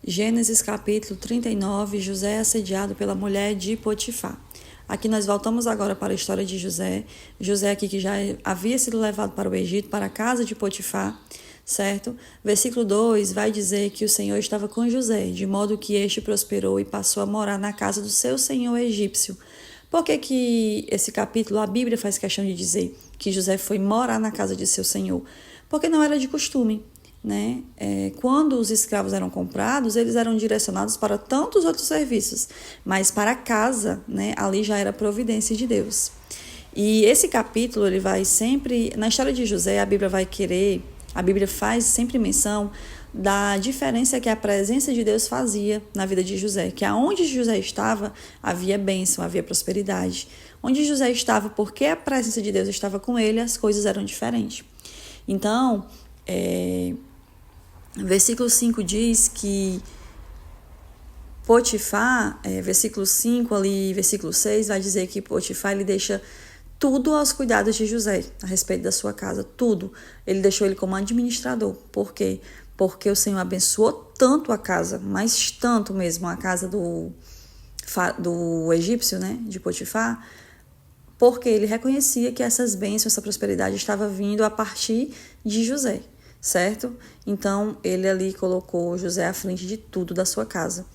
Gênesis capítulo 39, José é assediado pela mulher de Potifar. Aqui nós voltamos agora para a história de José. José aqui que já havia sido levado para o Egito, para a casa de Potifar, certo? Versículo 2 vai dizer que o Senhor estava com José, de modo que este prosperou e passou a morar na casa do seu senhor egípcio. Por que esse capítulo, a Bíblia faz questão de dizer que José foi morar na casa de seu senhor? Porque não era de costume. Né? Quando os escravos eram comprados, eles eram direcionados para tantos outros serviços, mas para a casa, né, ali já era providência de Deus. E esse capítulo, ele vai sempre, na história de José, a Bíblia faz sempre menção da diferença que a presença de Deus fazia na vida de José, que aonde José estava, havia bênção, havia prosperidade. Onde José estava, porque a presença de Deus estava com ele, as coisas eram diferentes. Então, versículo 5 diz que Potifar, versículo 5 ali, versículo 6, vai dizer que Potifar ele deixa tudo aos cuidados de José, a respeito da sua casa, tudo. Ele deixou ele como administrador. Por quê? Porque o Senhor abençoou tanto a casa, mas tanto mesmo a casa do egípcio, né, de Potifar, porque ele reconhecia que essas bênçãos, essa prosperidade estava vindo a partir de José. Certo? Então, ele ali colocou José à frente de tudo da sua casa.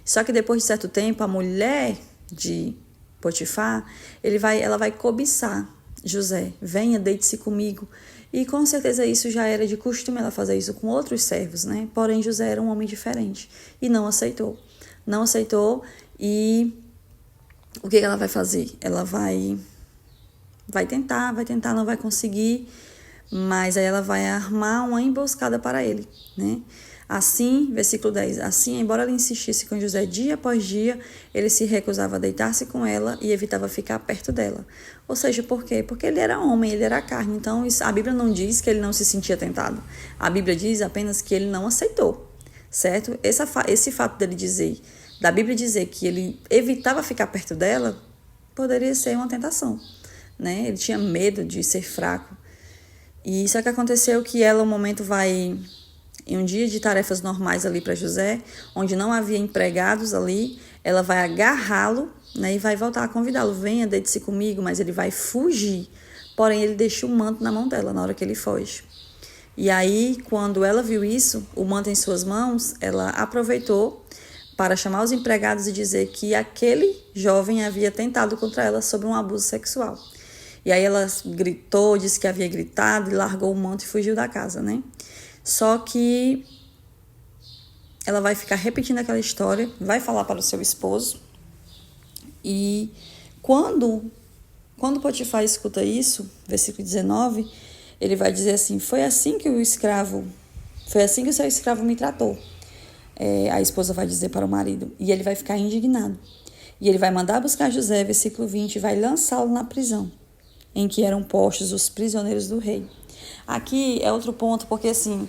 Só que depois de certo tempo, a mulher de Potifar, ela vai cobiçar José. Venha, deite-se comigo. E com certeza isso já era de costume ela fazer isso com outros servos, né? Porém, José era um homem diferente e não aceitou. Não aceitou e o que ela vai fazer? Ela vai tentar, não vai conseguir. Mas aí ela vai armar uma emboscada para ele, né? Assim, versículo 10, assim, embora ela insistisse com José dia após dia, ele se recusava a deitar-se com ela e evitava ficar perto dela. Ou seja, por quê? Porque ele era homem, ele era carne, então a Bíblia não diz que ele não se sentia tentado. A Bíblia diz apenas que ele não aceitou, certo? Esse fato da Bíblia dizer que ele evitava ficar perto dela, poderia ser uma tentação, né? Ele tinha medo de ser fraco. E isso é que aconteceu que ela, um momento, vai em um dia de tarefas normais ali para José, onde não havia empregados ali, ela vai agarrá-lo, né, e vai voltar a convidá-lo. Venha, deite-se comigo, mas ele vai fugir. Porém, ele deixa o manto na mão dela na hora que ele foge. E aí, quando ela viu isso, o manto em suas mãos, ela aproveitou para chamar os empregados e dizer que aquele jovem havia tentado contra ela sobre um abuso sexual. E aí ela gritou, disse que havia gritado e largou o manto e fugiu da casa, né? Só que ela vai ficar repetindo aquela história, vai falar para o seu esposo. E quando Potifar escuta isso, versículo 19, ele vai dizer assim, foi assim que o seu escravo me tratou. A esposa vai dizer para o marido, e ele vai ficar indignado. E ele vai mandar buscar José, versículo 20, e vai lançá-lo na prisão em que eram postos os prisioneiros do rei. Aqui é outro ponto, porque assim,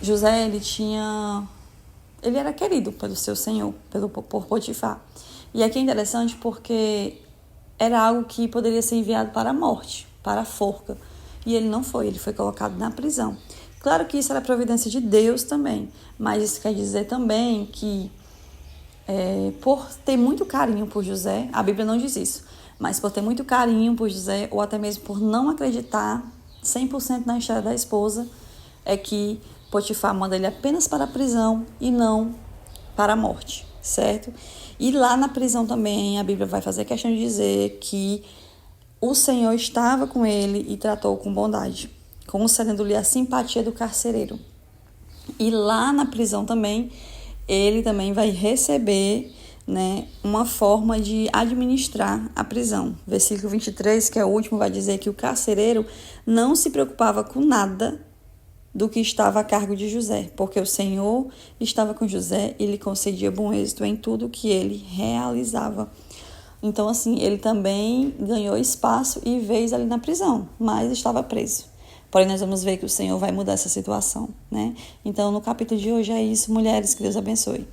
José, ele era querido pelo seu senhor, por Potifar. E aqui é interessante porque era algo que poderia ser enviado para a morte, para a forca. E ele não foi, ele foi colocado na prisão. Claro que isso era providência de Deus também, mas isso quer dizer também que por ter muito carinho por José, a Bíblia não diz isso, mas por ter muito carinho por José, ou até mesmo por não acreditar 100% na história da esposa, é que Potifar manda ele apenas para a prisão e não para a morte, certo? E lá na prisão também, a Bíblia vai fazer questão de dizer que o Senhor estava com ele e tratou com bondade, concedendo-lhe a simpatia do carcereiro. E lá na prisão também, ele também vai receber, né, uma forma de administrar a prisão. Versículo 23, que é o último, vai dizer que o carcereiro não se preocupava com nada do que estava a cargo de José, porque o Senhor estava com José e lhe concedia bom êxito em tudo que ele realizava. Então, assim, ele também ganhou espaço e vez ali na prisão, mas estava preso. Porém, nós vamos ver que o Senhor vai mudar essa situação, né? Então, no capítulo de hoje é isso, mulheres, que Deus abençoe.